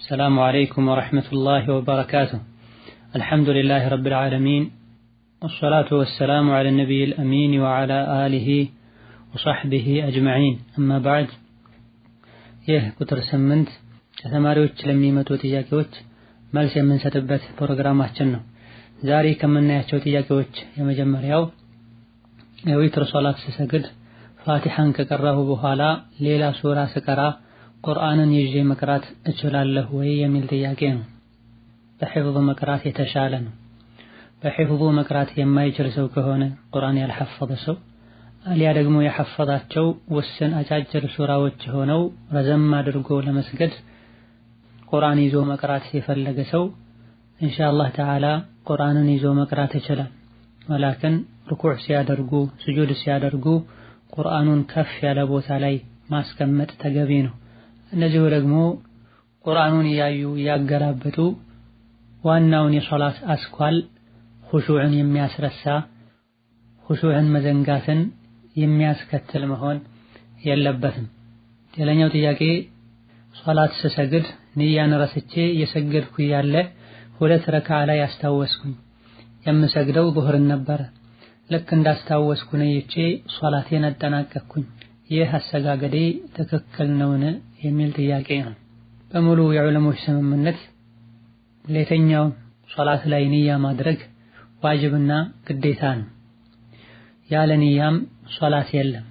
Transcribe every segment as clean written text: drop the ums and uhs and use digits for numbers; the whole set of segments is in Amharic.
السلام عليكم ورحمة الله وبركاته. الحمد لله رب العالمين، والصلاة والسلام على النبي الأمين وعلى آله وصحبه أجمعين. أما بعد، ቁጥር 8 ከተማሪዎች ለሚመጡ ጥያቄዎች መልስ የምንሰጥበት ፕሮግራማችን ነው። ዛሬ ከምናያቸው ጥያቄዎች የመጀመሪያው የዊትር ሶላት ስሰግድ ፋቲሐን ከቀራሁ በኋላ ሌላ ሱራ ስቀራ ቁርአንን ይዤ መቅራት እችላለሁ ወይ የሚል ጥያቄ ነው። በሒፍዝ መቅራት የተሻለ ነው። በሒፍዙ መቅራት የማይችል ሰው ከሆነ ቁርአን ያልሐፈዘ ሰው አሊያ ደግሞ የሐፈዛቸው ውስን አጫጭር ሱራዎች ሆነው ረዘም አድርጎ ለመስገድ ቁርአን ይዞ መቅራት የፈለገ ሰው ኢንሻአላህ ተዓላ ቁርአንን ይዞ መቅራት ይችላል። ወላኪን ሩኩዕ ሲያደርጉ ስጁድ ሲያደርጉ ቁርአኑን ከፍ ያለ ቦታ ላይ ማስቀመጥ ተገቢ ነው። እነዚሁ ደግሞ ቁርአኑን ያዩ ያገላበጡ ዋናውን የሶላት አስኳል ኹሹዕን የሚያስረሳ ኹሹዕን መዘንጋትን የሚያስከትል መሆን የለበትም። ሌላኛው ጥያቄ ሶላት ስሰግድ ንያን ረስቼ የሰገድኩ ያለ ሁለት ረካዓ ላይ አስታወስኩኝ። የምሰግደው ዙህርን ነበር። ልክ እንዳስታወስኩ ነይቼ ሶላቴን አጠናቀቅኩኝ። ይህ አሰጋገዴ ትክክል ነውን የሚል ጥያቄ ነው። በሙሉ የዑለሞች ስምምነት ለየትኛው ሶላት ላይ ንያ ማድረግ ዋጅብና ግዴታ ነው። ያለ ንያም ሶላት የለም።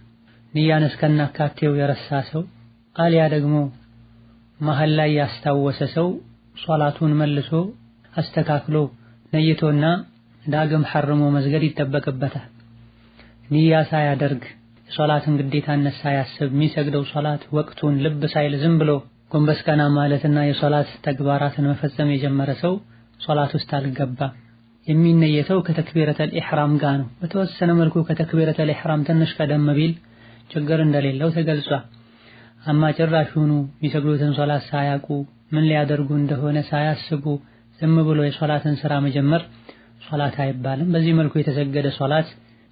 ንያን እስከናካቴው የረሳ ሰው አሊያ ደግሞ መሃል ላይ ያስታወሰ ሰው ሶላቱን መልሶ አስተካክሎ ነይቶና ዳግም ሐርሞ መስገድ ይጠበቅበታል። ንያ ሳያደርግ ሶላትን ግዴታነት ሳያስብ የሚሰግደው ሶላት ወቅቱን ልብ ሳይል ዝም ብሎ ጎንበስ ቀና ማለትና የሶላት ተግባራትን መፈጸም የጀመረ ሰው ሶላት ውስጥ አልገባም። የሚነየተው ከተክቢረተል ኢህራም ጋር ነው። በተወሰነ መልኩ ከተክቢረተል ኢህራም ትንሽ ቀደም ቢል ችግር እንደሌለው ተገልጿል። አማ ጭራሹኑ የሚሰግዱትን ሶላት ሳያውቁ ምን ሊያደርጉ እንደሆነ ሳያስቡ ዝም ብሎ የሶላትን ስራ መጀመር ሶላት አይባልም። በዚህ መልኩ የተሰገደ ሶላት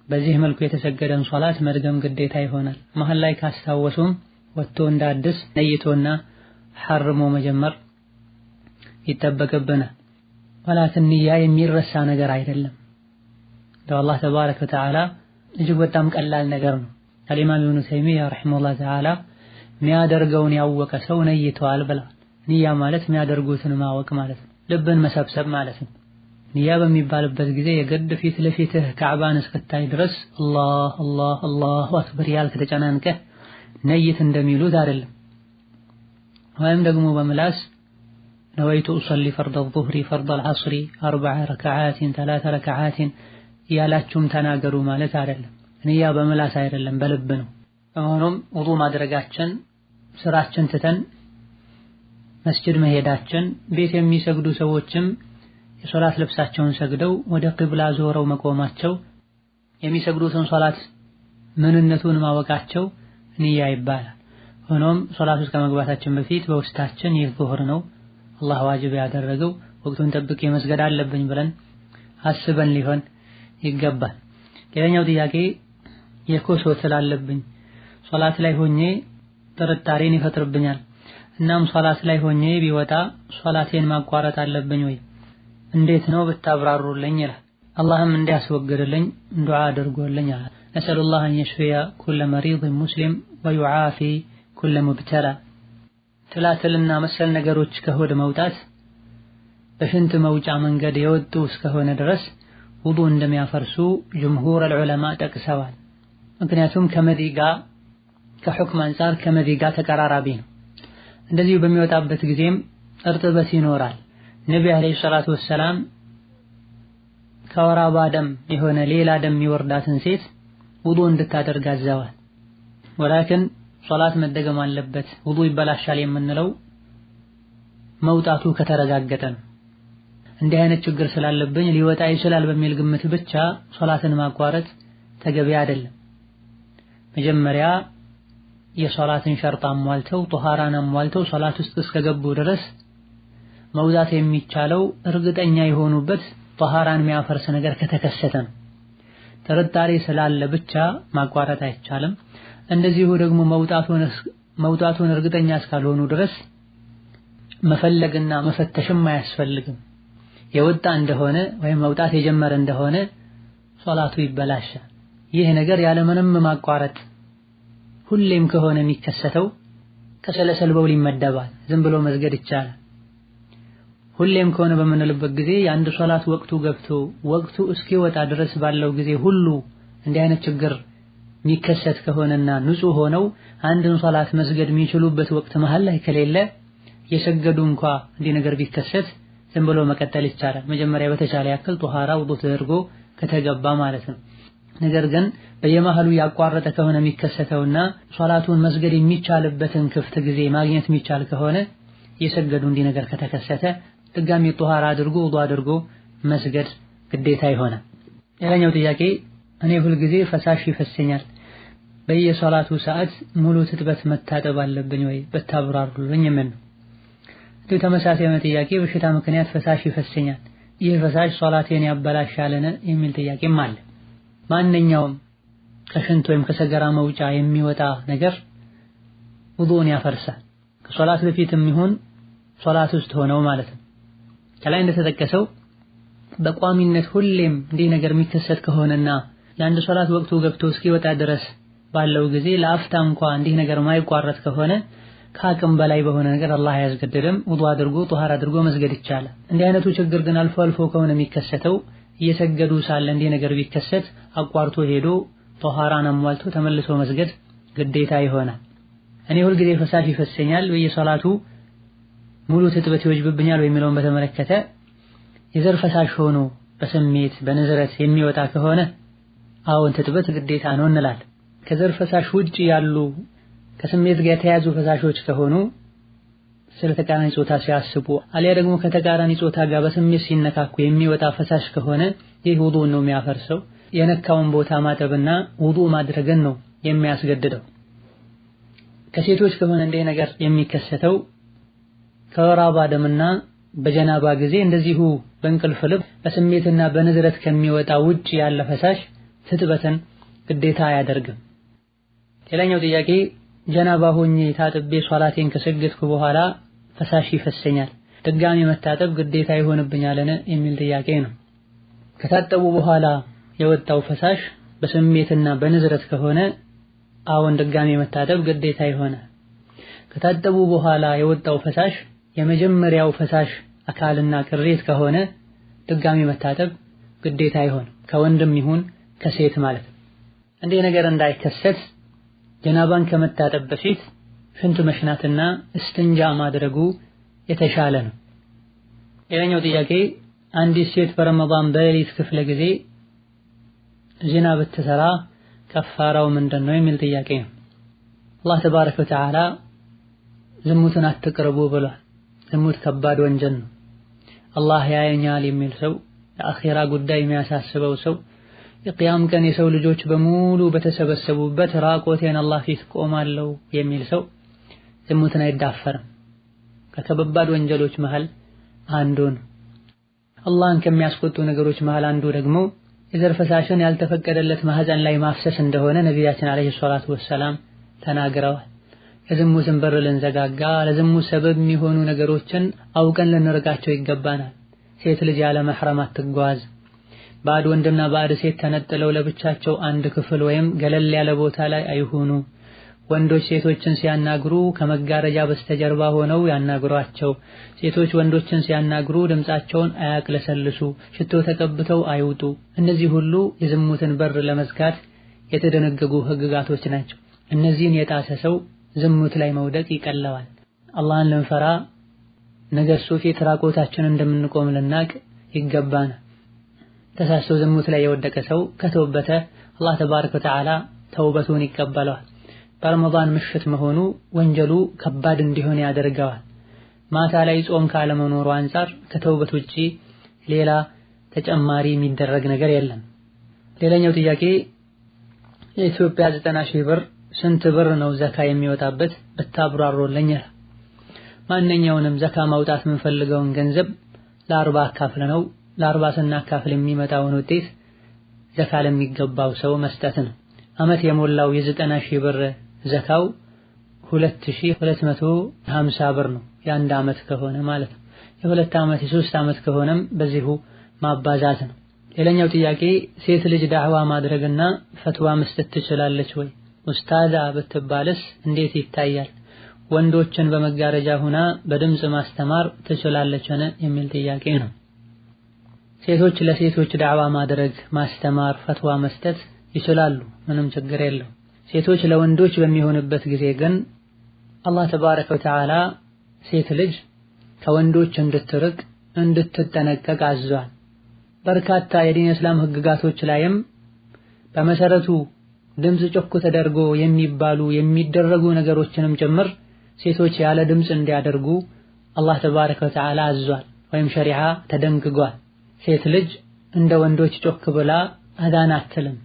በዚህ መልኩ የተሰገደን ሶላት መድገም ግዴታ ይሆናል። መሃል ላይ ካስታወሱም ወጥቶ እንዳድስ ነይቶና ሐርሞ መጀመር ይጠበቅብናል። ወላኪን ንያ የሚረሳ ነገር አይደለም። ለአላህ ተባረከ ወተዓላ እጅግ በጣም ቀላል ነገር ነው። ኢማም ኢብኑ ተይሚያ ረሂመሁላህ ተዓላ የሚያደርገውን ያወቀ ሰው ነይተዋል ብለዋል። ንያ ማለት የሚያደርጉትን ማወቅ ማለት ነው። ልብን መሰብሰብ ማለት ነው። ንያ በሚባልበት ጊዜ የግድ ፊት ለፊትህ ካዕባን እስክታይ ድረስ አላህ አላህ አላሁ አክበር ያልክ ተጨናንቀህ ነይት እንደሚሉት አይደለም። ወይም ደግሞ በምላስ ነወይቱ ኡሰሊ ፈርደ ዙህሪ ፈርደ አልዐስሪ 4 ረክዓትን 3 ረክዓትን ያላችሁም ተናገሩ ማለት አይደለም። ንያ በምላስ አይደለም በልብ ነው። በመሆኑም ውዱእ ማድረጋችን ስራችን ትተን መስጂድ መሄዳችን ቤት የሚሰግዱ ሰዎችም የሶላት ልብሳቸውን ሰግደው ወደ ቂብላ ዞረው መቆማቸው የሚሰግዱትን ሶላት ምንነቱን ማወቃቸው ንያ ይባላል። ሆኖም ሶላት ውስጥ ከመግባታችን በፊት በውስጣችን ይህ ዙህር ነው አላህ ዋጅብ ያደረገው ወቅቱን ጠብቄ መስገድ አለብኝ ብለን አስበን ሊሆን ይገባል። ሌላኛው ጥያቄ የኮሶ ስላለብኝ ሶላት ላይ ሆኜ ጥርጣሬን ይፈጥርብኛል። እናም ሶላት ላይ ሆኜ ቢወጣ ሶላቴን ማቋረጥ አለብኝ ወይ? እንዴት ነው ብታብራሩልኝ ይላል። አላህም እንዲያስወግድልኝ ዱዓ አድርጎልኝ አለ። ነስአሉላህ አን የሽፊየ ኩለ መሪድ ሙስሊም ወዩዓፊ ኩለ ሙብተላ። ትላትልና መሰል ነገሮች ከሆድ መውጣት በሽንት መውጫ መንገድ የወጡ እስከሆነ ድረስ ውዱእ እንደሚያፈርሱ ጅምሁር ዑለማ ጠቅሰዋል። ምክንያቱም ከመዲ ጋር ከሁክም አንፃር ከመዲ ጋር ተቀራራቢ ነው። እንደዚሁ በሚወጣበት ጊዜም እርጥበት ይኖራል። ነቢ አለይሂ ሰላቱ ወሰላም ከወራባ ደም የሆነ ሌላ ደም የሚወርዳትን ሴት ውዱእ እንድታደርግ አዘዋል። ወላኪን ሶላት መደገም አለበት ውዱእ ይበላሻል የምንለው መውጣቱ ከተረጋገጠ ነው። እንዲህ አይነት ችግር ስላለብኝ ሊወጣ ይችላል በሚል ግምት ብቻ ሶላትን ማቋረጥ ተገቢ አይደለም። መጀመሪያ የሶላትን ሸርጥ አሟልተው ጧሃራን አሟልተው ሶላት ውስጥ እስከገቡ ድረስ መውጣት የሚቻለው እርግጠኛ የሆኑበት ጧሃራን የሚያፈርስ ነገር ከተከሰተ ነው። ጥርጣሬ ስላለ ብቻ ማቋረጥ አይቻልም። እንደዚሁ ደግሞ መውጣቱን እርግጠኛ እስካልሆኑ ድረስ መፈለግና መፈተሽም አያስፈልግም። የወጣ እንደሆነ ወይም መውጣት የጀመረ እንደሆነ ሶላቱ ይበላሻል። ይህ ነገር ያለምንም ማቋረጥ ሁሌም ከሆነ የሚከሰተው ከሰለሰል በውል ይመደባል። ዝም ብሎ መስገድ ይቻላል። ሁሌም ከሆነ በምንልበት ጊዜ የአንድ ሶላት ወቅቱ ገብቶ ወቅቱ እስኪወጣ ድረስ ባለው ጊዜ ሁሉ እንዲህ አይነት ችግር የሚከሰት ከሆነና ንጹህ ሆነው አንድን ሶላት መስገድ የሚችሉበት ወቅት መሃል ላይ ከሌለ የሰገዱ እንኳ እንዲህ ነገር ቢከሰት ዝም ብሎ መቀጠል ይቻላል። መጀመሪያ በተቻለ ያክል ጧሃራ ውዱእ ተደርጎ ከተገባ ማለት ነው። ነገር ግን በየመሃሉ ያቋረጠ ከሆነ የሚከሰተውና ሶላቱን መስገድ የሚቻልበትን ክፍት ጊዜ ማግኘት የሚቻል ከሆነ የሰገዱ እንዲህ ነገር ከተከሰተ ድጋሚ ጧሃራ አድርጎ ውዱእ አድርጎ መስገድ ግዴታ ይሆናል። ሌላኛው ጥያቄ እኔ ሁልጊዜ ፈሳሽ ይፈሰኛል፣ በየሶላቱ ሰዓት ሙሉ ትጥበት መታጠብ አለብኝ ወይ በታብራሩልኝ? ምን ነው ተመሳሳይ የሆነ ጥያቄ በሽታ ምክንያት ፈሳሽ ይፈሰኛል፣ ይህ ፈሳሽ ሶላቴን ያበላሻልን የሚል ጥያቄም አለ። ማንኛውም ከሽንት ወይም ከሰገራ መውጫ የሚወጣ ነገር ውዱእን ያፈርሳል። ከሶላት በፊትም ይሁን ሶላት ውስጥ ሆነው ማለት ነው። ከላይ እንደተጠቀሰው በቋሚነት ሁሌም እንዲህ ነገር የሚከሰት ከሆነና የአንድ ሶላት ወቅቱ ገብቶ እስኪወጣ ድረስ ባለው ጊዜ ለአፍታ እንኳን እንዲህ ነገር ማይቋረጥ ከሆነ ከአቅም በላይ በሆነ ነገር አላህ አያስገድድም። ውዱእ አድርጎ ጧሃራ አድርጎ መስገድ ይቻላል። እንዲህ አይነቱ ችግር ግን አልፎ አልፎ ከሆነ የሚከሰተው እየሰገዱ ሳለ እንዲህ ነገር ቢከሰት አቋርጦ ሄዶ ጧሃራን አሟልቶ ተመልሶ መስገድ ግዴታ ይሆናል። እኔ ሁልጊዜ ፈሳሽ ይፈሰኛል በየሶላቱ ሙሉ ትጥበት ይወጅብብኛል የሚለውን በተመለከተ የዘር ፈሳሽ ሆኖ በስሜት በንዝረት የሚወጣ ከሆነ አዎን ትጥበት ግዴታ ነው እንላለን። ከዘር ፈሳሽ ውጪ ያሉ ከስሜት ጋር የተያዙ ፈሳሾች ከሆኑ ስለ ተቃራኒ ጾታ ሲያስቡ አሊያ ደግሞ ከተቃራኒ ጾታ ጋር በስሜት ሲነካኩ የሚወጣ ፈሳሽ ከሆነ ይህ ውዱእን ነው የሚያፈርሰው። የነካውን ቦታ ማጠብና ውዱእ ማድረግን ነው የሚያስገድደው። ከሴቶች ከሆነ እንዲህ ነገር የሚከሰተው ከወር አበባ ደምና በጀናባ ጊዜ እንደዚሁ በእንቅልፍ ልብ በስሜትና በንዝረት ከሚወጣ ውጪ ያለ ፈሳሽ ትጥበትን ግዴታ አያደርግም። ሌላኛው ጥያቄ ጀናባ ሆኜ ታጥቤ ሶላቴን ከሰገድኩ በኋላ ፈሳሽ ይፈሰኛል፣ ድጋሚ መታጠብ ግዴታ ይሆንብኛልን የሚል ጥያቄ ነው። ከታጠቡ በኋላ የወጣው ፈሳሽ በስሜትና በንዝረት ከሆነ አዎን ድጋሚ መታጠብ ግዴታ ይሆናል። ከታጠቡ በኋላ የወጣው ፈሳሽ የመጀመሪያው ፈሳሽ አካልና ቅሬት ከሆነ ድጋሚ መታጠብ ግዴታ አይሆንም፣ ከወንድም ይሁን ከሴት ማለት ነው። እንዲህ ነገር እንዳይከሰት ጀናባን ከመታጠብ በፊት ሽንት መሽናትና እስትንጃ ማድረጉ የተሻለ ነው። ሌላኛው ጥያቄ አንዲት ሴት በረመዳን በሌሊት ክፍለ ጊዜ ዚና ብትሰራ ከፋራው ምንድነው የሚል ጥያቄ ነው። አላህ ተባረከ ወተዓላ ዝሙትን አትቅረቡ ብሏል። ዝሙት ከባድ ወንጀል ነው። አላህ ያየኛል የሚል ሰው፣ የአኺራ ጉዳይ የሚያሳስበው ሰው፣ የቂያም ቀን የሰው ልጆች በሙሉ በተሰበሰቡበት ራቆቴን አላህ ፊት ቆማለሁ የሚል ሰው ዝሙትን አይዳፈርም። ከከባድ ወንጀሎች መሃል አንዱ ነው። አላህን ከሚያስቆጡ ነገሮች መሃል አንዱ ደግሞ የዘር ፈሳሽን ያልተፈቀደለት ማህፀን ላይ ማፍሰስ እንደሆነ ነቢያችን አለይሂ ሰላቱ ወሰላም ተናግረዋል። የዝሙትን በር ልንዘጋጋ ለዝሙት ሰበብ የሚሆኑ ነገሮችን አውቀን ልንርቃቸው ይገባናል። ሴት ልጅ ያለ መህረም አትጓዝ። ባዕድ ወንድና ባዕድ ሴት ተነጥለው ለብቻቸው አንድ ክፍል ወይም ገለል ያለ ቦታ ላይ አይሁኑ። ወንዶች ሴቶችን ሲያናግሩ ከመጋረጃ በስተጀርባ ሆነው ያናግሯቸው። ሴቶች ወንዶችን ሲያናግሩ ድምጻቸውን አያቅለሰልሱ። ሽቶ ተቀብተው አይውጡ። እነዚህ ሁሉ የዝሙትን በር ለመዝጋት የተደነገጉ ህግጋቶች ናቸው። እነዚህን የጣሰ ሰው ዝሙት ላይ መውደቅ ይቀለዋል። አላህን ልንፈራ ነገ እሱ ፊት ራቆታችንን እንደምንቆም ልናቅ ይገባናል። ተሳስቶ ዝሙት ላይ የወደቀ ሰው ከተወበተ አላህ ተባረከ ወተዓላ ተውበቱን ይቀበለዋል። በረመዳን ምሽት መሆኑ ወንጀሉ ከባድ እንዲሆን ያደርገዋል። ማታ ላይ ጾም ካለመኖሩ አንፃር ከተውበት ውጪ ሌላ ተጨማሪ የሚደረግ ነገር የለም። ሌላኛው ጥያቄ የኢትዮጵያ 90,000 ብር ስንት ብር ነው ዘካ የሚወጣበት ብታብራሩልኝ? ማንኛውንም ዘካ ማውጣት የምንፈልገውን ገንዘብ ለ40 አካፍለ ነው ለ40 ስናካፍል የሚመጣውን ውጤት ዘካ ለሚገባው ሰው መስጠት ነው። አመት የሞላው የ90,000 ብር ዘካው 2250 ብር ነው። የአንድ ዓመት ከሆነ ማለት ነው። የሁለት ዓመት የሶስት ዓመት ከሆነም በዚሁ ማባዛት ነው። ሌላኛው ጥያቄ ሴት ልጅ ዳዕዋ ማድረግና ፈትዋ መስጠት ትችላለች ወይ? ኡስታዛ ብትባልስ እንዴት ይታያል? ወንዶችን በመጋረጃ ሁና በድምጽ ማስተማር ትችላለችን? የሚል ጥያቄ ነው። ሴቶች ለሴቶች ዳዕዋ ማድረግ፣ ማስተማር፣ ፈትዋ መስጠት ይችላሉ፣ ምንም ችግር የለው። ሴቶች ለወንዶች በሚሆንበት ጊዜ ግን አላህ ተባረከ ወተዓላ ሴት ልጅ ከወንዶች እንድትርቅ እንድትጠነቀቅ አዟል። በርካታ የዲን እስላም ህግጋቶች ላይም በመሰረቱ ድምጽ ጮክ ተደርጎ የሚባሉ የሚደረጉ ነገሮችንም ጭምር ሴቶች ያለ ድምጽ እንዲያደርጉ አላህ ተባረከ ወተዓላ አዟል ወይም ሸሪዓ ተደንግጓል። ሴት ልጅ እንደ ወንዶች ጮክ ብላ አዛን አትልም።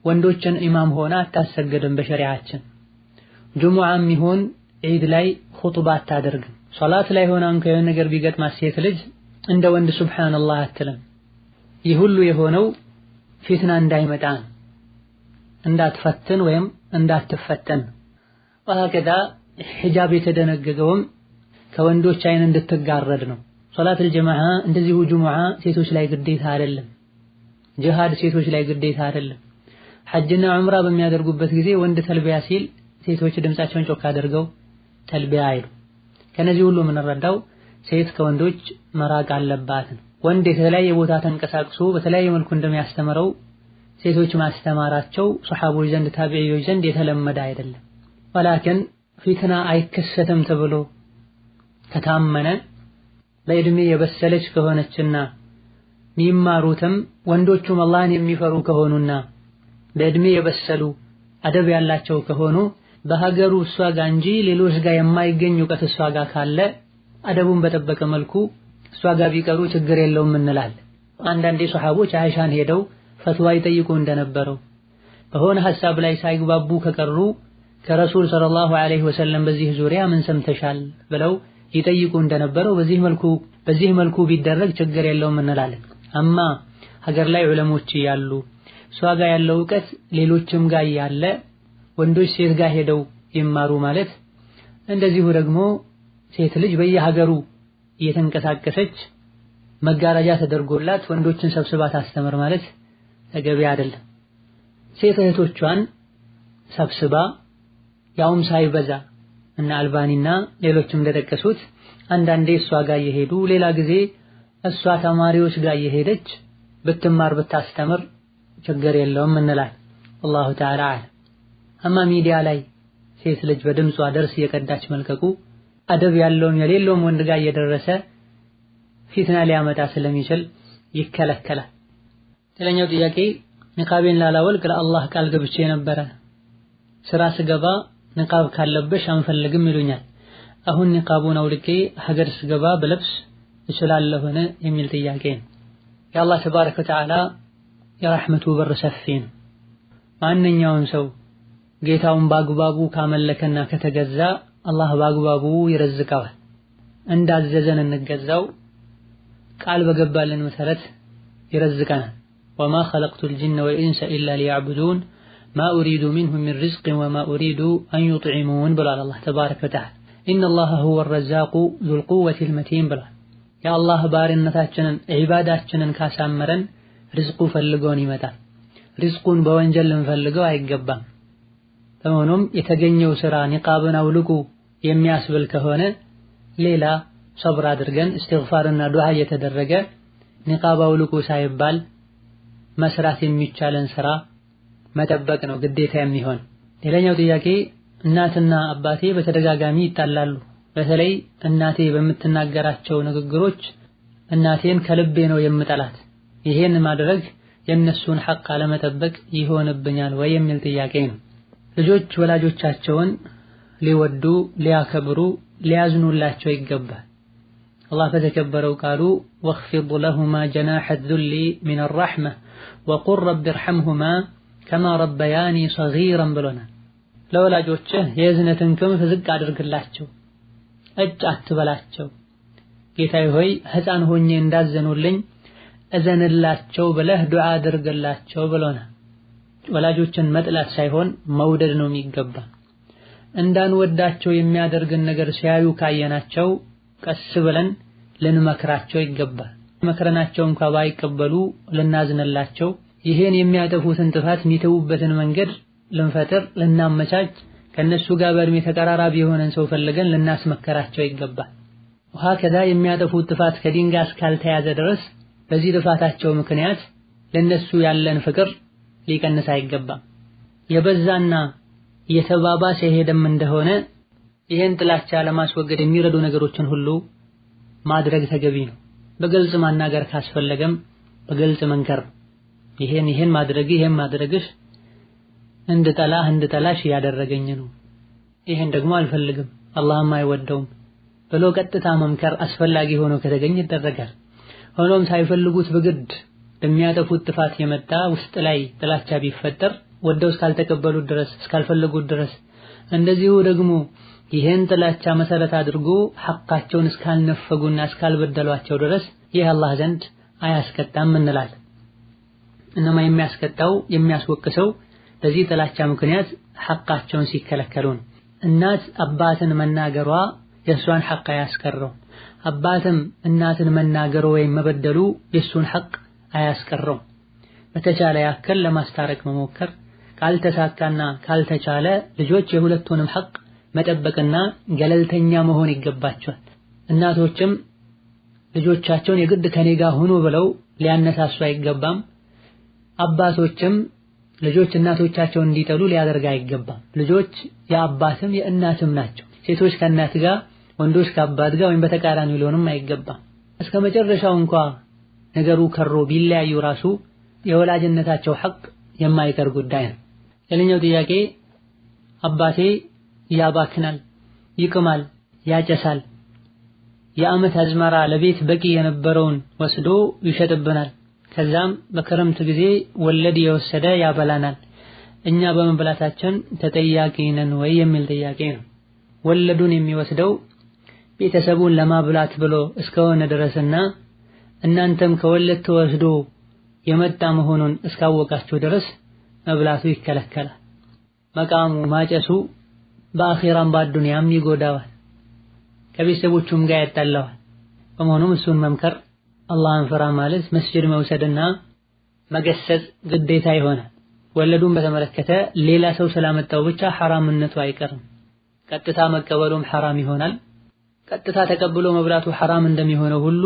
ወንዶችን ኢማም ሆና አታሰግድም። በሸሪዓችን ጁሙዓም ይሁን ዒድ ላይ ኹጥባ አታደርግም። ሶላት ላይ ሆና እንኳን ነገር ቢገጥማት ሴት ልጅ እንደ ወንድ ሱብሃንአላህ አትልም። ይህ ሁሉ የሆነው ፊትና እንዳይመጣ እንዳትፈትን ወይም እንዳትፈተን። ወሀከዛ ሒጃብ የተደነገገውም ከወንዶች አይን እንድትጋረድ ነው። ሶላቱል ጀማዓ እንደዚሁ ጁሙዓ ሴቶች ላይ ግዴታ አይደለም። ጂሃድ ሴቶች ላይ ግዴታ አይደለም። ሐጅና ዑምራ በሚያደርጉበት ጊዜ ወንድ ተልቢያ ሲል ሴቶች ድምጻቸውን ጮክ አድርገው ተልቢያ አይሉ። ከነዚህ ሁሉ የምንረዳው ሴት ከወንዶች መራቅ አለባት ነው። ወንድ የተለያየ ቦታ ተንቀሳቅሶ በተለያየ መልኩ እንደሚያስተምረው ሴቶች ማስተማራቸው ሱሐቦች ዘንድ ታቢዒዎች ዘንድ የተለመደ አይደለም። ወላኪን ፊትና አይከሰትም ተብሎ ከታመነ በእድሜ የበሰለች ከሆነችና ሚማሩትም ወንዶቹም አላህን የሚፈሩ ከሆኑና በእድሜ የበሰሉ አደብ ያላቸው ከሆኑ በሀገሩ እሷ ጋር እንጂ ሌሎች ጋር የማይገኝ እውቀት እሷ ጋር ካለ አደቡን በጠበቀ መልኩ እሷ ጋር ቢቀሩ ችግር የለውም እንላለን። አንዳንዴ ሱሐቦች አይሻን ሄደው ፈትዋ ይጠይቁ እንደነበረው በሆነ ሐሳብ ላይ ሳይግባቡ ከቀሩ ከረሱል ሰለላሁ ዐለይሂ ወሰለም በዚህ ዙሪያ ምን ሰምተሻል ብለው ይጠይቁ እንደነበረው በዚህ መልኩ ቢደረግ ችግር የለውም እንላለን። አማ ሀገር ላይ ዑለሞች ያሉ እሷ ጋር ያለው እውቀት ሌሎችም ጋር ያለ ወንዶች ሴት ጋር ሄደው ይማሩ ማለት እንደዚሁ ደግሞ ሴት ልጅ በየሀገሩ እየተንቀሳቀሰች መጋረጃ ተደርጎላት ወንዶችን ሰብስባ ታስተምር ማለት ተገቢ አይደለም። ሴት እህቶቿን ሰብስባ ያውም ሳይበዛ እና አልባኒና ሌሎችም እንደጠቀሱት አንዳንዴ እሷ ጋር እየሄዱ ሌላ ጊዜ እሷ ተማሪዎች ጋር እየሄደች ብትማር ብታስተምር ችግር የለውም እንላለን። አላሁ ተዓላ አዕለም። አማ ሚዲያ ላይ ሴት ልጅ በድምጿ ደርስ እየቀዳች መልቀቁ አደብ ያለውም የሌለውም ወንድ ጋር እየደረሰ ፊትና ሊያመጣ ስለሚችል ይከለከላል። ሌላኛው ጥያቄ ንቃቤን ላላወልቅ ለአላህ ቃል ገብቼ ነበረ። ስራ ስገባ ንቃብ ካለበሽ አንፈልግም ይሉኛል። አሁን ንቃቡን አውልቄ ሀገር ስገባ በለብስ እችላለሁን? የሚል ጥያቄ ነው። የአላህ ተባረከ ወተዓላ የረሕመቱ በር ሰፊ ነው። ማንኛውም ሰው ጌታውን በአግባቡ ካመለከና ከተገዛ አላህ በአግባቡ ይረዝቀዋል። እንዳዘዘን እንገዛው ቃል በገባልን መሰረት ይረዝቀናል። ወማ ኸለቅቱል ጂነ ወልኢንሰ ኢላ ሊያዕቡዱን ማ ኡሪዱ ሚንሁም ሚን ሪዝቅን ወማ ኡሪዱ አን ዩጥዒሙን ብሏል አላህ ተባረከ ወተዓላ። ኢነላሀ ሁወ ረዛቁ ዙል ቁወቲል መቲን ብሏል። የአላህ ባርነታችንን ዒባዳችንን ካሳመረን ሪዝቁ ፈልጎን ይመጣል። ሪዝቁን በወንጀል ልንፈልገው አይገባም። በመሆኑም የተገኘው ስራ ኒቃብን አውልቁ የሚያስብል ከሆነ ሌላ ሰብር አድርገን እስትግፋርና ዱዓ እየተደረገ ኒቃብ አውልቁ ሳይባል መስራት የሚቻለን ስራ መጠበቅ ነው ግዴታ የሚሆን። ሌላኛው ጥያቄ እናትና አባቴ በተደጋጋሚ ይጣላሉ። በተለይ እናቴ በምትናገራቸው ንግግሮች እናቴን ከልቤ ነው የምጠላት። ይሄን ማድረግ የነሱን ሐቅ አለመጠበቅ ይሆንብኛል ወይ የሚል ጥያቄ ነው። ልጆች ወላጆቻቸውን ሊወዱ ሊያከብሩ ሊያዝኑላቸው ይገባል። አላህ በተከበረው ቃሉ ወኽፊድ ለሁማ ጀናሐ ዙሊ ሚነ ረሕመ ወቁል ረቢ ርሐምሁማ ከማ ረበያኒ ሰጊረን ብሎናል። ለወላጆችህ የእዝነትን ክንፍ ዝቅ አድርግላቸው፣ እጅ አትበላቸው። ጌታዬ ሆይ ሕፃን ሆኜ እንዳዘኑልኝ እዘንላቸው ብለህ ዱዓ አድርግላቸው ብሎናል። ወላጆችን መጥላት ሳይሆን መውደድ ነው የሚገባ። እንዳንወዳቸው የሚያደርግን ነገር ሲያዩ ካየናቸው ቀስ ብለን ልንመክራቸው ይገባል። መክረናቸው እንኳ ባይቀበሉ ልናዝንላቸው፣ ይሄን የሚያጠፉትን ጥፋት የሚተውበትን መንገድ ልንፈጥር ልናመቻች፣ ከነሱ ጋር በእድሜ ተቀራራቢ የሆነን ሰው ፈልገን ልናስመከራቸው ይገባል። ወሀከዛ የሚያጠፉት ጥፋት ከዲን ጋር እስካልተያዘ ድረስ በዚህ ጥፋታቸው ምክንያት ለነሱ ያለን ፍቅር ሊቀንስ አይገባም። የበዛና የተባባሰ ሄደም እንደሆነ ይሄን ጥላቻ ለማስወገድ የሚረዱ ነገሮችን ሁሉ ማድረግ ተገቢ ነው። በግልጽ ማናገር ካስፈለገም በግልጽ መንከር፣ ይሄን ማድረግሽ እንድጠላሽ ያደረገኝ ነው፣ ይሄን ደግሞ አልፈልግም አላህም አይወደውም ብሎ ቀጥታ መምከር አስፈላጊ ሆኖ ከተገኘ ይደረጋል። ሆኖም ሳይፈልጉት በግድ በሚያጠፉት ጥፋት የመጣ ውስጥ ላይ ጥላቻ ቢፈጠር ወደው እስካልተቀበሉት ድረስ እስካልፈለጉት ድረስ እንደዚሁ ደግሞ ይሄን ጥላቻ መሰረት አድርጎ ሐቃቸውን እስካልነፈጉና እስካልበደሏቸው ድረስ ይህ አላህ ዘንድ አያስቀጣም እንላለን። እነማ የሚያስቀጣው የሚያስወቅሰው በዚህ ጥላቻ ምክንያት ሐቃቸውን ሲከለከሉ ነው። እናት አባትን መናገሯ የእሷን ሐቅ አያስቀረው፣ አባትም እናትን መናገሩ ወይም መበደሉ የእሱን ሐቅ አያስቀረው። በተቻለ ያክል ለማስታረቅ መሞከር፣ ካልተሳካና ካልተቻለ ልጆች የሁለቱንም ሐቅ መጠበቅና ገለልተኛ መሆን ይገባቸዋል። እናቶችም ልጆቻቸውን የግድ ከኔ ጋር ሁኑ ብለው ሊያነሳሱ አይገባም። አባቶችም ልጆች እናቶቻቸውን እንዲጠሉ ሊያደርግ አይገባም። ልጆች የአባትም የእናትም ናቸው። ሴቶች ከእናት ጋር፣ ወንዶች ከአባት ጋር ወይም በተቃራኒው ሊሆንም አይገባም። እስከ መጨረሻው እንኳ ነገሩ ከሮ ቢለያዩ ራሱ የወላጅነታቸው ሐቅ የማይቀር ጉዳይ ነው። ሌላኛው ጥያቄ አባቴ ያባክናል፣ ይቅማል፣ ያጨሳል፣ የዓመት አዝመራ ለቤት በቂ የነበረውን ወስዶ ይሸጥብናል። ከዛም በክረምት ጊዜ ወለድ የወሰደ ያበላናል። እኛ በመብላታችን ተጠያቂ ነን ወይ የሚል ጥያቄ ነው። ወለዱን የሚወስደው ቤተሰቡን ለማብላት ብሎ እስከሆነ ድረስና እናንተም ከወለድ ተወስዶ የመጣ መሆኑን እስካወቃችሁ ድረስ መብላቱ ይከለከላል። መቃሙ ማጨሱ በአኺራም በአዱንያም ይጎዳዋል፣ ከቤተሰቦቹም ጋር ያጣላዋል። በመሆኑም እሱን መምከር፣ አላህን ፍራ ማለት፣ መስጂድ መውሰድና መገሰጽ ግዴታ ይሆናል። ወለዱን በተመለከተ ሌላ ሰው ስላመጣው ብቻ ሐራምነቱ አይቀርም። ቀጥታ መቀበሉም ሐራም ይሆናል። ቀጥታ ተቀብሎ መብላቱ ሐራም እንደሚሆነው ሁሉ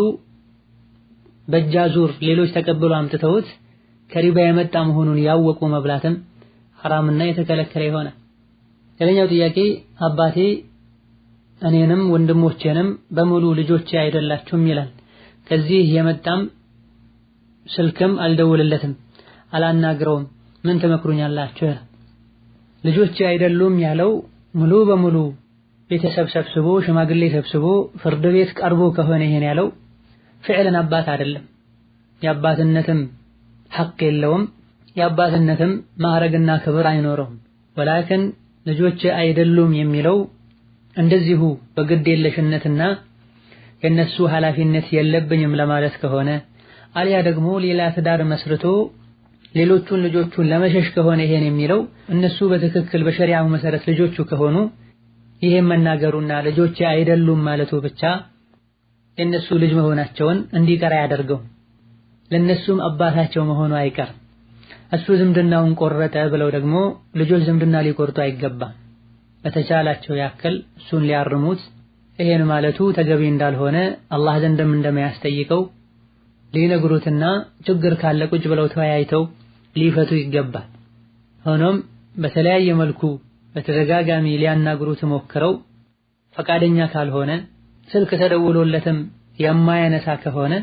በእጃዙር ሌሎች ተቀብሎ አምጥተውት ከሪባ የመጣ መሆኑን ያወቁ መብላትም ሐራምና የተከለከለ ይሆናል። ሌላኛው ጥያቄ አባቴ እኔንም ወንድሞቼንም በሙሉ ልጆቼ አይደላችሁም ይላል። ከዚህ የመጣም ስልክም አልደውልለትም፣ አላናግረውም፣ ምን ትመክሩኛላችሁ? ልጆቼ አይደሉም ያለው ሙሉ በሙሉ ቤተሰብ ሰብስቦ ሽማግሌ ሰብስቦ ፍርድ ቤት ቀርቦ ከሆነ ይሄን ያለው ፍዕልን አባት አይደለም፣ የአባትነትም ሐቅ የለውም፣ የአባትነትም ማዕረግና ክብር አይኖረውም። ወላኪን ልጆቼ አይደሉም የሚለው እንደዚሁ በግድ የለሽነትና የነሱ ኃላፊነት የለብኝም ለማለት ከሆነ አልያ ደግሞ ሌላ ትዳር መስርቶ ሌሎቹን ልጆቹን ለመሸሽ ከሆነ ይሄን የሚለው እነሱ በትክክል በሸሪዓው መሰረት ልጆቹ ከሆኑ ይሄን መናገሩና ልጆቼ አይደሉም ማለቱ ብቻ የነሱ ልጅ መሆናቸውን እንዲቀር ያደርገው፣ ለነሱም አባታቸው መሆኑ አይቀርም። እሱ ዝምድናውን ቆረጠ ብለው ደግሞ ልጆች ዝምድና ሊቆርጡ አይገባም። በተቻላቸው ያክል እሱን ሊያርሙት፣ ይሄን ማለቱ ተገቢ እንዳልሆነ አላህ ዘንድም እንደማያስጠይቀው ሊነግሩትና ችግር ካለ ቁጭ ብለው ተወያይተው ሊፈቱ ይገባል። ሆኖም በተለያየ መልኩ በተደጋጋሚ ሊያናግሩት ሞክረው ፈቃደኛ ካልሆነ ስልክ ተደውሎለትም የማያነሳ ከሆነ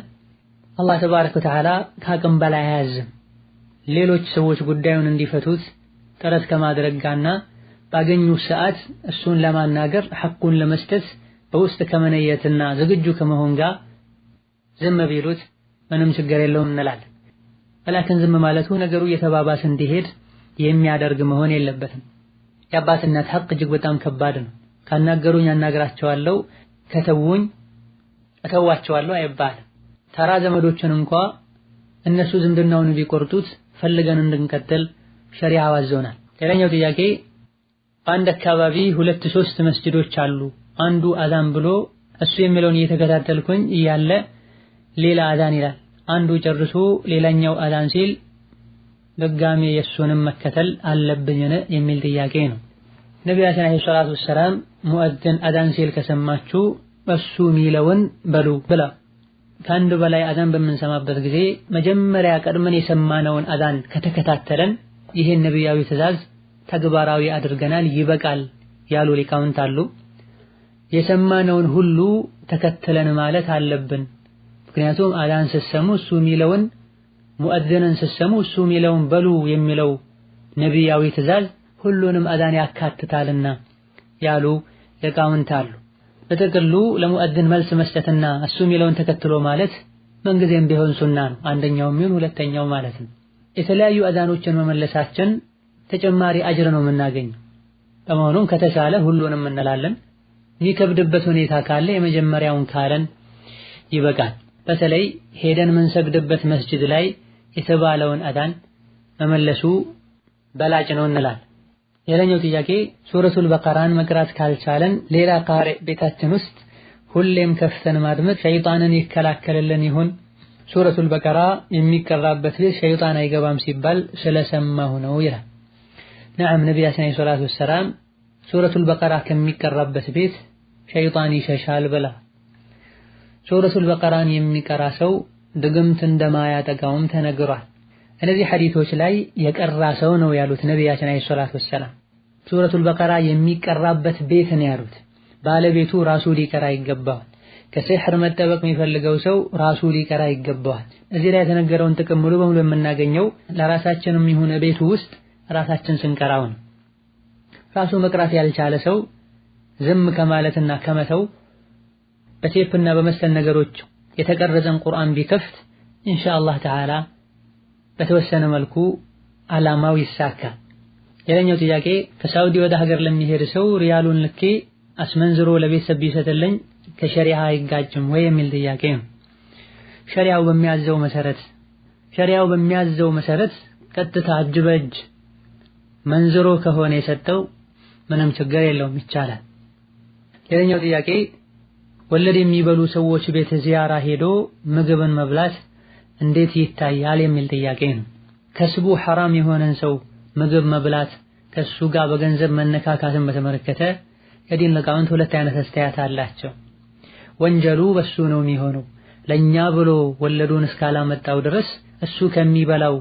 አላህ ተባረከ ወተዓላ ከአቅም በላይ አያዝም። ሌሎች ሰዎች ጉዳዩን እንዲፈቱት ጥረት ከማድረግ ጋርና ባገኙት ሰዓት እሱን ለማናገር ሐቁን ለመስጠት በውስጥ ከመነየትና ዝግጁ ከመሆን ጋር ዝም ቢሉት ምንም ችግር የለውም እንላለን። ወላኪን ዝም ማለቱ ነገሩ የተባባሰ እንዲሄድ የሚያደርግ መሆን የለበትም። የአባትነት ሐቅ እጅግ በጣም ከባድ ነው። ካናገሩኝ አናግራቸዋለሁ፣ ከተውኝ እተዋቸዋለሁ አይባልም። ተራ ዘመዶችን እንኳ እነሱ ዝምድናውን ቢቆርጡት ፈልገን እንድንቀጥል ሸሪዓ አዞናል። ሌላኛው ጥያቄ አንድ አካባቢ 2-3 መስጂዶች አሉ። አንዱ አዛን ብሎ እሱ የሚለውን እየተከታተልኩኝ እያለ ሌላ አዛን ይላል። አንዱ ጨርሶ ሌላኛው አዛን ሲል ድጋሜ የሱንም መከተል አለብኝን የሚል ጥያቄ ነው። ነቢያችን አለይሂ ሰላቱ ወሰላም ሙአዚን አዛን ሲል ከሰማችሁ እሱ ሚለውን በሉ ብላ ከአንድ በላይ አዛን በምንሰማበት ጊዜ መጀመሪያ ቀድመን የሰማነውን አዛን ከተከታተለን ይሄን ነብያዊ ትእዛዝ ተግባራዊ አድርገናል ይበቃል ያሉ ሊቃውንት አሉ። የሰማነውን ሁሉ ተከተለን ማለት አለብን። ምክንያቱም አዛን ሲሰሙ እሱ ሚለውን ሙአዚንን ሲሰሙ እሱ ሚለውን በሉ የሚለው ነብያዊ ትእዛዝ ሁሉንም አዛን ያካትታልና ያሉ ሊቃውንት አሉ። በጥቅሉ ለሙአዚን መልስ መስጠትና እሱ ሚለውን ተከትሎ ማለት ምንጊዜም ቢሆን ሱና ነው። አንደኛውም ይሁን ሁለተኛው ማለት ነው። የተለያዩ አዛኖችን መመለሳችን ተጨማሪ አጅር ነው የምናገኘው። በመሆኑም ከተቻለ ሁሉንም እንላለን። የሚከብድበት ሁኔታ ካለ የመጀመሪያውን ካለን ይበቃል። በተለይ ሄደን የምንሰግድበት መስጂድ ላይ የተባለውን አዛን መመለሱ በላጭ ነው እንላለን። ሌላኛው ጥያቄ ሱረቱል በቀራን መቅራት ካልቻለን ሌላ ቃሪ ቤታችን ውስጥ ሁሌም ከፍተን ማድመጥ ሸይጣንን ይከላከልልን ይሆን? ሱረቱል በቀራ የሚቀራበት ቤት ሸይጣን አይገባም ሲባል ስለሰማሁ ነው ይላል። ነዓም ነቢያችን አለይሂ ሰላቱ ወሰላም ሱረቱል በቀራ ከሚቀራበት ቤት ሸይጣን ይሸሻል ብላ ሱረቱል በቀራን የሚቀራ ሰው ድግምት እንደማያጠቃውም ተነግሯል። እነዚህ ሐዲሶች ላይ የቀራ ሰው ነው ያሉት ነቢያችን አለይሂ ሰላቱ ወሰላም። ሱረቱል በቀራ የሚቀራበት ቤት ነው ያሉት። ባለቤቱ ራሱ ሊቀራ ይገባዋል። ከሲህር መጠበቅ የሚፈልገው ሰው ራሱ ሊቀራ ይገባዋል። እዚህ ላይ የተነገረውን ጥቅም ሙሉ በሙሉ የምናገኘው ለራሳችንም ይሁን ቤቱ ውስጥ ራሳችን ስንቀራው ነው። ራሱ መቅራት ያልቻለ ሰው ዝም ከማለትና ከመተው በቴፕና በመሰል ነገሮች የተቀረጸን ቁርአን ቢከፍት ኢንሻአላህ ተዓላ በተወሰነ መልኩ አላማው ይሳካል። ሌላኛው ጥያቄ ከሳውዲ ወደ ሀገር ለሚሄድ ሰው ሪያሉን ልኬ አስመንዝሮ ለቤተሰብ ቢሰጥልኝ ከሸሪዓ አይጋጭም ወይ የሚል ጥያቄ ነው። ሸሪዓው በሚያዘው መሰረት ቀጥታ እጅ በእጅ መንዝሮ ከሆነ የሰጠው ምንም ችግር የለውም፣ ይቻላል። ሌላኛው ጥያቄ ወለድ የሚበሉ ሰዎች ቤት ዚያራ ሄዶ ምግብን መብላት እንዴት ይታያል የሚል ጥያቄ ነው። ከስቡ ሐራም የሆነን ሰው ምግብ መብላት ከሱ ጋር በገንዘብ መነካካትን በተመለከተ የዲን ሊቃውንት ሁለት አይነት አስተያየት አላቸው። ወንጀሉ በሱ ነው የሚሆነው። ለኛ ብሎ ወለዱን እስካላመጣው ድረስ እሱ ከሚበላው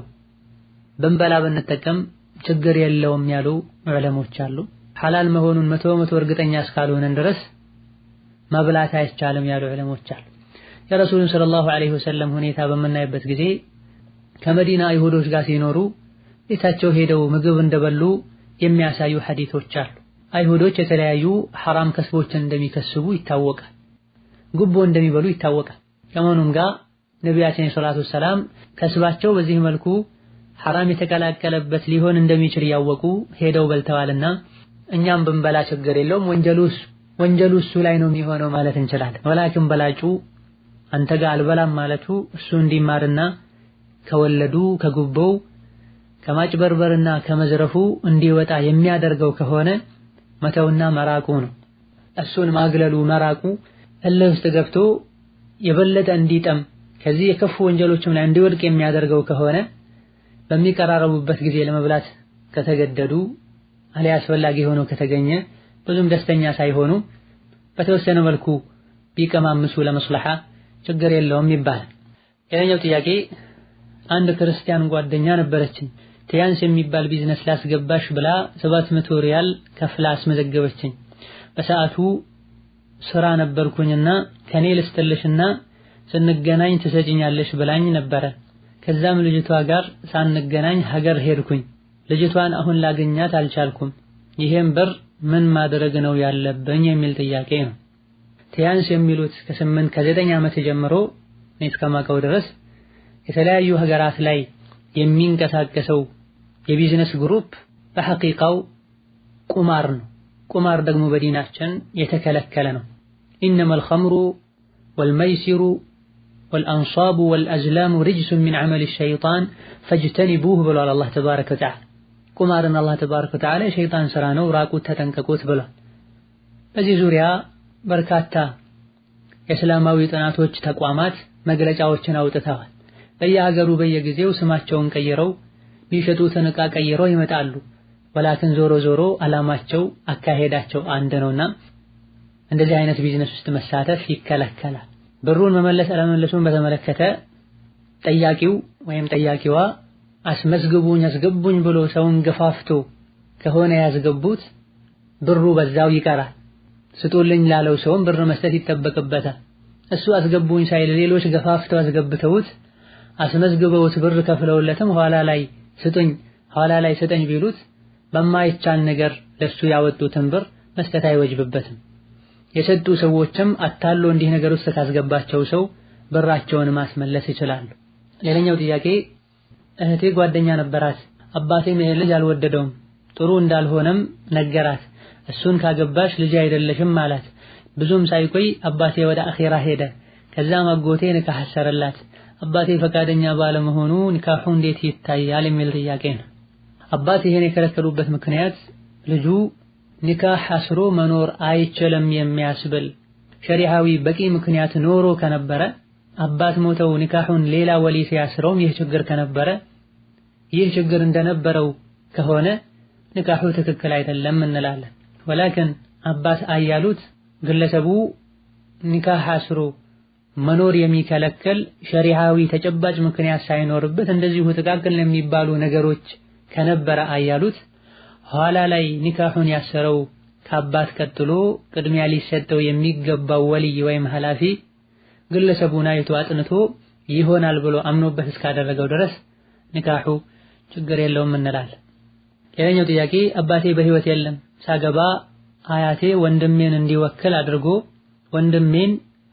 በንበላ ብንጠቀም ችግር የለውም ያሉ ዑለሞች አሉ። ሐላል መሆኑን 100% እርግጠኛ እስካልሆነን ድረስ መብላት አይቻልም ያሉ ዑለሞች አሉ። የረሱሉን ሰለላሁ ዐለይሂ ወሰለም ሁኔታ በምናይበት ጊዜ ከመዲና አይሁዶች ጋር ሲኖሩ ቤታቸው ሄደው ምግብ እንደበሉ የሚያሳዩ ሐዲሶች አሉ። አይሁዶች የተለያዩ ሐራም ከስቦችን እንደሚከስቡ ይታወቃል። ጉቦ እንደሚበሉ ይታወቃል። ከመሆኑም ጋር ነቢያችን ሰለላሁ ዐለይሂ ወሰለም ከስባቸው በዚህ መልኩ ሐራም የተቀላቀለበት ሊሆን እንደሚችል ያወቁ ሄደው በልተዋልና እኛም ብንበላ ችግር የለውም ወንጀሉ እሱ ላይ ነው የሚሆነው ማለት እንችላለን። ወላኪን በላጩ አንተ ጋር አልበላም ማለቱ እሱ እንዲማርና ከወለዱ ከጉቦው ከማጭበርበርና ከመዝረፉ እንዲወጣ የሚያደርገው ከሆነ መተውና መራቁ ነው። እሱን ማግለሉ መራቁ እልህ ውስጥ ገብቶ የበለጠ እንዲጠም ከዚህ የከፉ ወንጀሎችም ላይ እንዲወድቅ የሚያደርገው ከሆነ በሚቀራረቡበት ጊዜ ለመብላት ከተገደዱ አሊያ አስፈላጊ ሆኖ ከተገኘ ብዙም ደስተኛ ሳይሆኑ በተወሰነ መልኩ ቢቀማምሱ ለመስለሓ ችግር የለውም ይባላል። ሌላኛው ጥያቄ አንድ ክርስቲያን ጓደኛ ነበረችኝ። ቲያንስ የሚባል ቢዝነስ ላስገባሽ ብላ 700 ሪያል ከፍላ አስመዘገበችኝ። በሰዓቱ ስራ ነበርኩኝና ከኔ ልስጥልሽና ስንገናኝ ትሰጪኛለሽ ብላኝ ነበረ። ከዛም ልጅቷ ጋር ሳንገናኝ ሀገር ሄድኩኝ። ልጅቷን አሁን ላገኛት አልቻልኩም። ይሄን ብር ምን ማድረግ ነው ያለብኝ የሚል ጥያቄ ነው። ቲያንስ የሚሉት ከ9 ዓመት ጀምሮ እኔ እስከማውቀው ድረስ የተለያዩ ሀገራት ላይ የሚንቀሳቀሰው የቢዝነስ ግሩፕ በሐቂቃው ቁማር ነው። ቁማር ደግሞ በዲናችን የተከለከለ ነው። ኢነመል ኸምሩ ወልመይሲሩ ወልአንሳቡ ወልአዝላሙ ሪጅሱን ሚን ዐመሊ ሸይጣን ፈጅተኒቡህ ብሏል አላህ ተባረከ ወተዓላ። ቁማርን አላህ ተባረከ ወተዓላ የሸይጣን ስራ ነው ራቁት ተጠንቀቁት ብሏል። በዚህ ዙሪያ በርካታ የእስላማዊ ጥናቶች ተቋማት መግለጫዎችን አውጥተዋል። በየሀገሩ በየጊዜው ስማቸውን ቀይረው ቢሸጡትን ዕቃ ቀይረው ይመጣሉ። ወላኪን ዞሮ ዞሮ አላማቸው አካሄዳቸው አንድ ነውና እንደዚህ አይነት ቢዝነስ ውስጥ መሳተፍ ይከለከላል። ብሩን መመለስ አለመመለሱን በተመለከተ ጠያቂው ወይም ጠያቂዋ አስመዝግቡኝ አስገቡኝ ብሎ ሰውን ገፋፍቶ ከሆነ ያስገቡት ብሩ በዛው ይቀራል። ስጡልኝ ላለው ሰውም ብር መስጠት ይጠበቅበታል። እሱ አስገቡኝ ሳይል ሌሎች ገፋፍተው አስገብተውት አስመዝግበውት ብር ከፍለውለትም ኋላ ላይ ስጠኝ ቢሉት በማይቻል ነገር ለሱ ያወጡትን ብር መስጠት አይወጅብበትም። የሰጡ ሰዎችም አታሎ እንዲህ ነገር ውስጥ ካስገባቸው ሰው ብራቸውን ማስመለስ ይችላሉ። ሌላኛው ጥያቄ እህቴ ጓደኛ ነበራት። አባቴም ይሄ ልጅ አልወደደውም፣ ጥሩ እንዳልሆነም ነገራት። እሱን ካገባሽ ልጅ አይደለሽም አላት። ብዙም ሳይቆይ አባቴ ወደ አኺራ ሄደ። ከዛም አጎቴ ንካህ አሰረላት። አባቴ ፈቃደኛ ባለመሆኑ ንካሁ እንዴት ይታያል የሚል ጥያቄ ነው። አባት ይሄን የከለከሉበት ምክንያት ልጁ ኒካህ አስሮ መኖር አይችልም የሚያስብል ሸሪዓዊ በቂ ምክንያት ኖሮ ከነበረ አባት ሞተው ኒካሁን ሌላ ወሊ ሲያስረውም ይህ ችግር ከነበረ ይህ ችግር እንደነበረው ከሆነ ኒካሁ ትክክል አይደለም እንላለን። ወላኪን አባት አያሉት ግለሰቡ ኒካህ አስሮ መኖር የሚከለክል ሸሪዓዊ ተጨባጭ ምክንያት ሳይኖርበት እንደዚሁ ጥቃቅን የሚባሉ ነገሮች ከነበረ አያሉት ኋላ ላይ ኒካሁን ያሰረው ከአባት ቀጥሎ ቅድሚያ ሊሰጠው የሚገባው ወልይ ወይም ኃላፊ ግለሰቡን አይቶ አጥንቶ ይሆናል ብሎ አምኖበት እስካደረገው ድረስ ኒካሁ ችግር የለውም እንላለን። ሌላኛው ጥያቄ አባቴ በህይወት የለም፣ ሳገባ አያቴ ወንድሜን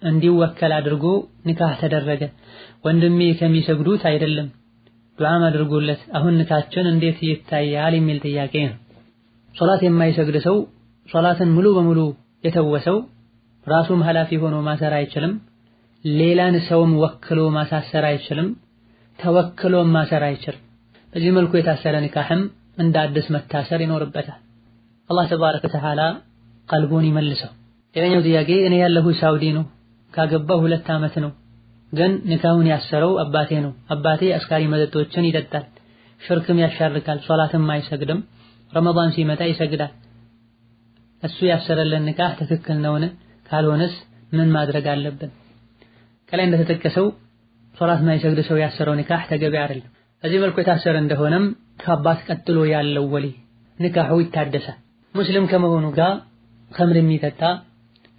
እንዲወከል አድርጎ ኒካህ ተደረገ። ወንድሜ ከሚሰግዱት አይደለም፣ ዱዓም አድርጎለት አሁን ኒካችን እንዴት ይታያል የሚል ጥያቄ ነው። ሶላት የማይሰግድ ሰው ሶላትን ሙሉ በሙሉ የተወሰው ራሱም ኃላፊ ሆኖ ማሰር አይችልም፣ ሌላን ሰውም ወክሎ ማሳሰር አይችልም፣ ተወክሎም ማሰር አይችልም። በዚህ መልኩ የታሰረ ኒካህም እንደ አዲስ መታሰር ይኖርበታል። አላህ ተባረከ ወተዓላ ቀልቡን ይመልሰው። ሌላኛው ጥያቄ እኔ ያለሁት ሳውዲ ነው፣ ካገባሁ 2 ዓመት ነው፣ ግን ኒካሁን ያሰረው አባቴ ነው። አባቴ አስካሪ መጠጦችን ይጠጣል፣ ሽርክም ያሻርካል፣ ሶላትም አይሰግድም፣ ረመዳን ሲመጣ ይሰግዳል። እሱ ያሰረልን ኒካህ ትክክል ነውን? ካልሆነስ ምን ማድረግ አለብን? ከላይ እንደተጠቀሰው ሶላት የማይሰግድ ሰው ያሰረው ኒካህ ተገቢ አይደለም። በዚህ መልኩ የታሰረ እንደሆነም ከአባት ቀጥሎ ያለው ወሊ ኒካሁ ይታደሳል። ሙስሊም ከመሆኑ ጋር ኸምር የሚጠጣ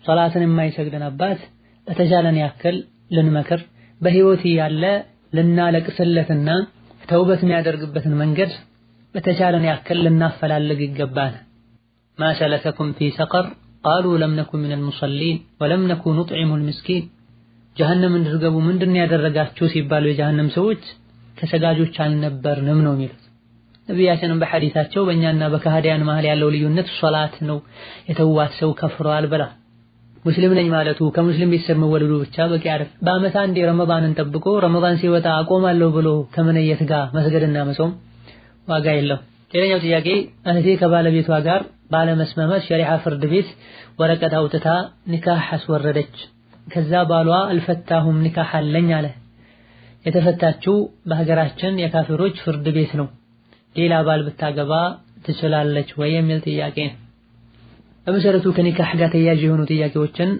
ሶላትን የማይሰግድን አባት በተቻለን ያክል ልንመክር፣ በህይወት ያለ ልናለቅስለትና ተውበት የሚያደርግበትን መንገድ በተቻለን ያክል ልናፈላልግ ይገባል። ማ ሰለከኩም ፊ ሰቀር ቃሉ ለም ነኩ ሚነል ሙሰሊን ወለም ነኩ ኑጥዒሙል ምስኪን። ጀሀነም እንድትገቡ ምንድን ያደረጋችሁ ሲባሉ የጀሀነም ሰዎች ከሰጋጆች አልነበርንም ነው የሚሉት። ነቢያችንም በሐዲታቸው በእኛና በካህዲያን መሃል ያለው ልዩነት ሶላት ነው፣ የተዋት ሰው ከፍሯል ብላ። ሙስሊም ነኝ ማለቱ ከሙስሊም ቤተሰብ መወለዱ ብቻ በቂ አይደለም። በአመት አንዴ ረመዳንን ጠብቆ ረመዳን ሲወጣ አቆማለሁ ብሎ ከመነየት ጋር መስገድና መጾም ዋጋ የለው። ሌላኛው ጥያቄ እህቴ ከባለቤቷ ጋር ባለመስማማት ሸሪዓ ፍርድ ቤት ወረቀት አውጥታ ኒካህ አስወረደች። ከዛ ባሏ አልፈታሁም ኒካህ አለኝ አለ። የተፈታችው በሀገራችን የካፊሮች ፍርድ ቤት ነው። ሌላ ባል ብታገባ ትችላለች ወይ የሚል ጥያቄ ነው። በመሰረቱ ከኒካህ ጋር ተያያዥ የሆኑ ጥያቄዎችን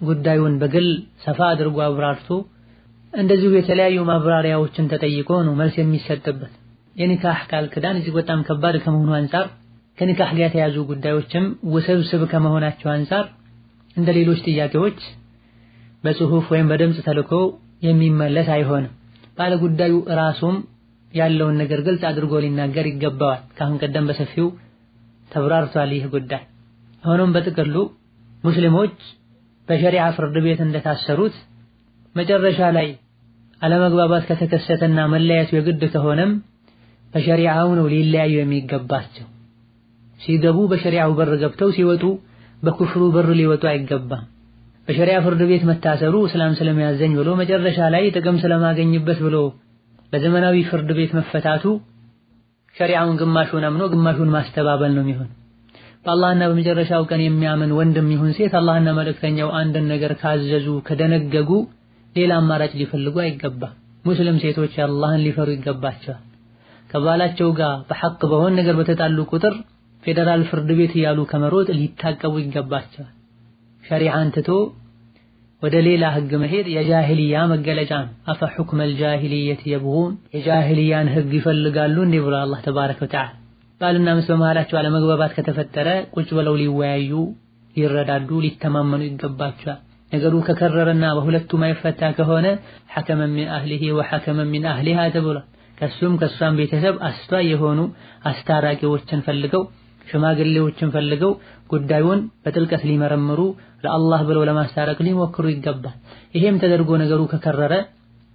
ጉዳዩን በግል ሰፋ አድርጎ አብራርቶ እንደዚሁ የተለያዩ ማብራሪያዎችን ተጠይቆ ነው መልስ የሚሰጥበት። የኒካህ ቃል ኪዳን እዚህ በጣም ከባድ ከመሆኑ አንፃር ከኒካህ ጋር የተያዙ ጉዳዮችም ውስብስብ ከመሆናቸው አንፃር እንደ ሌሎች ጥያቄዎች በጽሁፍ ወይም በድምጽ ተልኮ የሚመለስ አይሆንም። ባለ ጉዳዩ ራሱም ያለውን ነገር ግልጽ አድርጎ ሊናገር ይገባዋል። ካሁን ቀደም በሰፊው ተብራርቷል ይህ ጉዳይ። ሆኖም በጥቅሉ ሙስሊሞች በሸሪዓ ፍርድ ቤት እንደታሰሩት መጨረሻ ላይ አለመግባባት ከተከሰተና መለያየቱ የግድ ከሆነም በሸሪዓው ነው ሊለያዩ የሚገባቸው። ሲገቡ በሸሪዓው በር ገብተው ሲወጡ በኩፍሩ በር ሊወጡ አይገባም። በሸሪዓ ፍርድ ቤት መታሰሩ እስላም ስለሚያዘኝ ብሎ መጨረሻ ላይ ጥቅም ስለማገኝበት ብሎ በዘመናዊ ፍርድ ቤት መፈታቱ ሸሪዓውን ግማሹን አምኖ ግማሹን ማስተባበል ነው የሚሆን። በአላህና በመጨረሻው ቀን የሚያምን ወንድም ይሁን ሴት አላህና መልእክተኛው አንድን ነገር ካዘዙ ከደነገጉ ሌላ አማራጭ ሊፈልጉ አይገባም። ሙስሊም ሴቶች አላህን ሊፈሩ ይገባቸዋል። ከባላቸው ጋር በሐቅ በሆነ ነገር በተጣሉ ቁጥር ፌደራል ፍርድ ቤት እያሉ ከመሮጥ ሊታቀቡ ይገባቸዋል። ሸሪዓን ትቶ ወደ ሌላ ህግ መሄድ የጃሂልያ መገለጫ ነው። አፈ ሁክመል ጃሂልየት የብጉን የጃሂልያን ህግ ይፈልጋሉ እንዴ ብሎ አላህ ተባረከ ወተዓላ። ባልና ሚስት በመሃላቸው አለመግባባት ከተፈጠረ ቁጭ ብለው ሊወያዩ፣ ሊረዳዱ፣ ሊተማመኑ ይገባቸዋል። ነገሩ ከከረረና በሁለቱም አይፈታ ከሆነ ሐከመን ሚን አህሊሂ ወሐከመን ሚን አህሊሃ ተብሏል። ከሱም ከሷም ቤተሰብ አስተዋይ የሆኑ አስታራቂዎችን ፈልገው ሽማግሌዎችን ፈልገው ጉዳዩን በጥልቀት ሊመረምሩ ለአላህ ብለው ለማስታረቅ ሊሞክሩ ይገባል። ይሄም ተደርጎ ነገሩ ከከረረ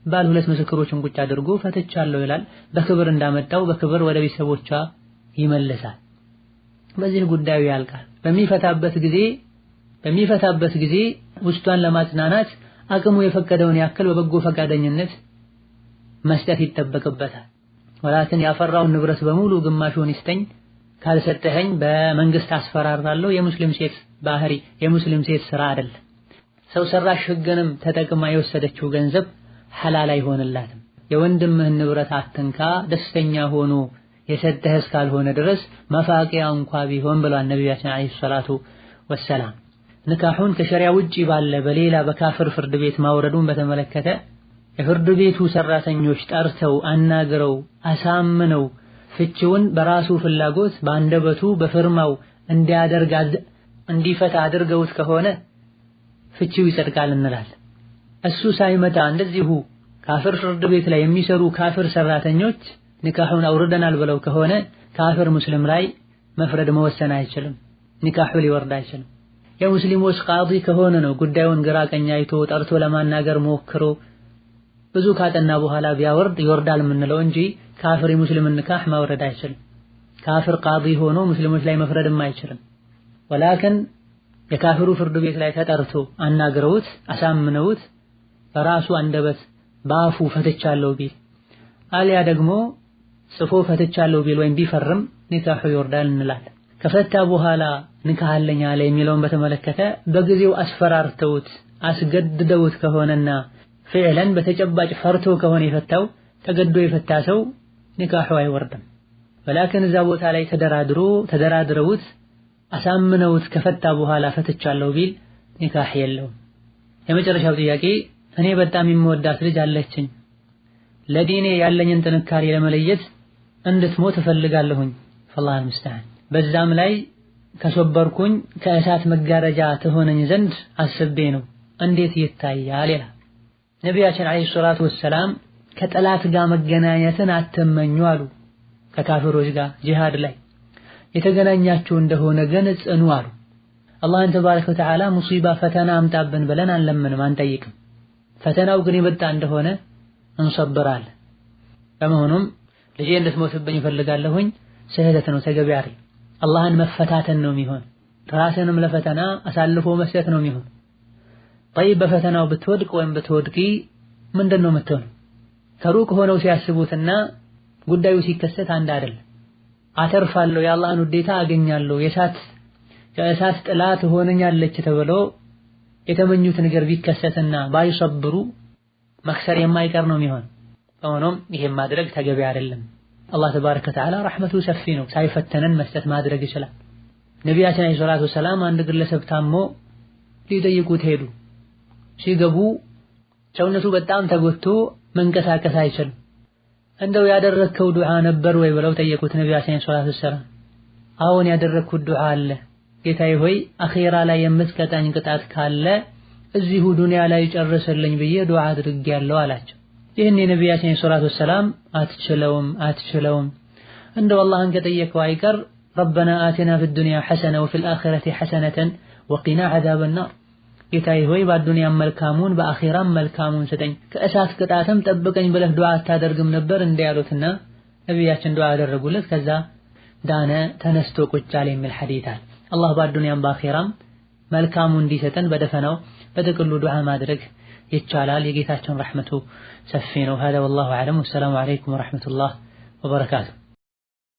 ባል ሁለት ምስክሮችን ቁጭ አድርጎ ፈትቻለሁ ይላል። በክብር እንዳመጣው በክብር ወደ ቤተሰቦቿ ይመለሳል። በዚህ ጉዳዩ ያልቃል። በሚፈታበት ጊዜ ውስጧን ለማጽናናት አቅሙ የፈቀደውን ያክል በበጎ ፈቃደኝነት መስጠት ይጠበቅበታል። ወላኪን ያፈራውን ንብረት በሙሉ ግማሹን ይስጠኝ ካልሰጠኸኝ በመንግስት አስፈራራለሁ የሙስሊም ሴት ባህሪ የሙስሊም ሴት ስራ አይደለም። ሰው ሰራሽ ህግንም ተጠቅማ የወሰደችው ገንዘብ ሐላል አይሆንላትም። የወንድምህን ንብረት አትንካ ደስተኛ ሆኖ የሰጠህ እስካልሆነ ድረስ መፋቂያ እንኳ ቢሆን ብሏል ነብያችን አለይሂ ሰላቱ ወሰላም። ንካሁን ከሸሪዓ ውጪ ባለ በሌላ በካፍር ፍርድ ቤት ማውረዱን በተመለከተ የፍርድ ቤቱ ሰራተኞች ጠርተው አናግረው አሳምነው ፍቺውን በራሱ ፍላጎት በአንደበቱ በፍርማው እንዲፈታ አድርገውት ከሆነ ፍቺው ይጸድቃል እንላለን። እሱ ሳይመጣ እንደዚሁ ካፍር ፍርድ ቤት ላይ የሚሰሩ ካፍር ሰራተኞች ንካሁን አውርደናል ብለው ከሆነ ካፍር ሙስሊም ላይ መፍረድ መወሰን አይችልም። ንካሁ ሊወርድ አይችልም። የሙስሊሞች ቃዲ ከሆነ ነው ጉዳዩን ግራ ቀኝ አይቶ ጠርቶ ለማናገር ሞክሮ ብዙ ካጠና በኋላ ቢያወርድ ይወርዳል የምንለው እንጂ ካፍር የሙስሊምን ንካህ ማውረድ አይችልም። ካፍር ቃዲ ሆኖ ሙስሊሞች ላይ መፍረድም አይችልም። ወላኪን የካፍሩ ፍርድ ቤት ላይ ተጠርቶ አናግረውት አሳምነውት በራሱ አንደበት ባፉ ፈትቻለሁ ቢል አልያ ደግሞ ጽፎ ፈትቻለሁ ቢል ወይም ቢፈርም ንካሁ ይወርዳል እንላለን። ከፈታ በኋላ ንካህ አለኝ አለ የሚለውን በተመለከተ በጊዜው አስፈራርተውት አስገድደውት ከሆነና ፍዕለን በተጨባጭ ፈርቶ ከሆነ የፈታው ተገዶ የፈታ ሰው ንካሁ አይወርድም። ወላኪን እዛ ቦታ ላይ ተደራድረውት አሳምነውት ከፈታ በኋላ ፈትቻለሁ ቢል ንካህ የለውም። የመጨረሻው ጥያቄ እኔ በጣም የምወዳት ልጅ አለችኝ። ለዲኔ ያለኝን ጥንካሬ ለመለየት እንድትሞት እፈልጋለሁኝ። ፈላህ አልሙስተዓን። በዛም ላይ ከሶበርኩኝ ከእሳት መጋረጃ ትሆነኝ ዘንድ አስቤ ነው። እንዴት ይታያል ይላል ነቢያችን አለይሂ ሰላቱ ወሰላም። ከጠላት ጋር መገናኘትን አትመኙ አሉ። ከካፍሮች ጋር ጂሃድ ላይ የተገናኛችሁ እንደሆነ ግን ጽኑ አሉ። አላህን ተባረከ ወተዓላ ሙሲባ ፈተና አምጣብን ብለን አንለምንም አንጠይቅም። ፈተናው ግን የመጣ እንደሆነ እንሰብራለን። በመሆኑም ልጄ እንድትሞትብኝ እፈልጋለሁኝ ስህተት ነው፣ ተገቢ አይደል። አላህን መፈታተን ነው የሚሆን። ራስንም ለፈተና አሳልፎ መስጠት ነው የሚሆን። طيب በፈተናው ብትወድቅ ወይም ብትወድቂ ምንድነው የምትሆነው? ከሩቅ ሆነው ሲያስቡትና ጉዳዩ ሲከሰት አንድ አይደለም። አተርፋለሁ፣ የአላህን ውዴታ አገኛለሁ፣ የእሳት ጥላ ትሆነኛለች ተብሎ የተመኙት ነገር ቢከሰትና ባይሰብሩ መክሰር የማይቀር ነው የሚሆን። ሆኖም ይሄን ማድረግ ተገቢ አይደለም። አላህ ተባረከ ወተዓላ ረሕመቱ ሰፊ ነው። ሳይፈተነን መስጠት ማድረግ ይችላል። ነቢያችን አለይሂ ሰላቱ ወሰላም አንድ ግለሰብ ታሞ ሊጠይቁት ሄዱ። ሲገቡ ሰውነቱ በጣም ተጎድቶ መንቀሳቀስ አይችልም። እንደው ያደረግከው ዱዓ ነበር ወይ ብለው ጠየቁት ነቢያችን አለይሂ ሰላቱ ወሰላም። አዎን ያደረግኩት ዱዓ አለ ጌታዬ ሆይ አኺራ ላይ የምትቀጣኝ ቅጣት ካለ እዚሁ ዱንያ ላይ ጨርሰልኝ ብዬ ዱዓ አድርጌያለሁ አላቸው። ይህን የነቢያችን አለይሂ ሰላቱ ወሰላም አትችለውም እንደው አላህን ከጠየቀው አይቀር ረበና አቲና ፊ ዱንያ ሐሰነ ወፊል አኺረቲ ሐሰነተን ወቂና ዐዛበን ናር፣ ጌታዬ ሆይ በዱንያም መልካሙን በአኺራም መልካሙን ስጠኝ ከእሳት ቅጣትም ጠብቀኝ ብለህ ዱዓ አታደርግም ነበር እንዲያሉትና ነቢያችን ዱዓ አደረጉለት። ከዛ ዳነ፣ ተነስቶ ቁጭ አለ የሚል ሐዲስ አለ። አላህ በዱንያም በአኺራም መልካሙን እንዲሰጠን በደፈናው በጥቅሉ ዱዓ ማድረግ ይቻላል። የጌታችን ረሕመቱ ሰፊ ነው። هذا والله أعلم والسلام عليكم ورحمة الله وبركاته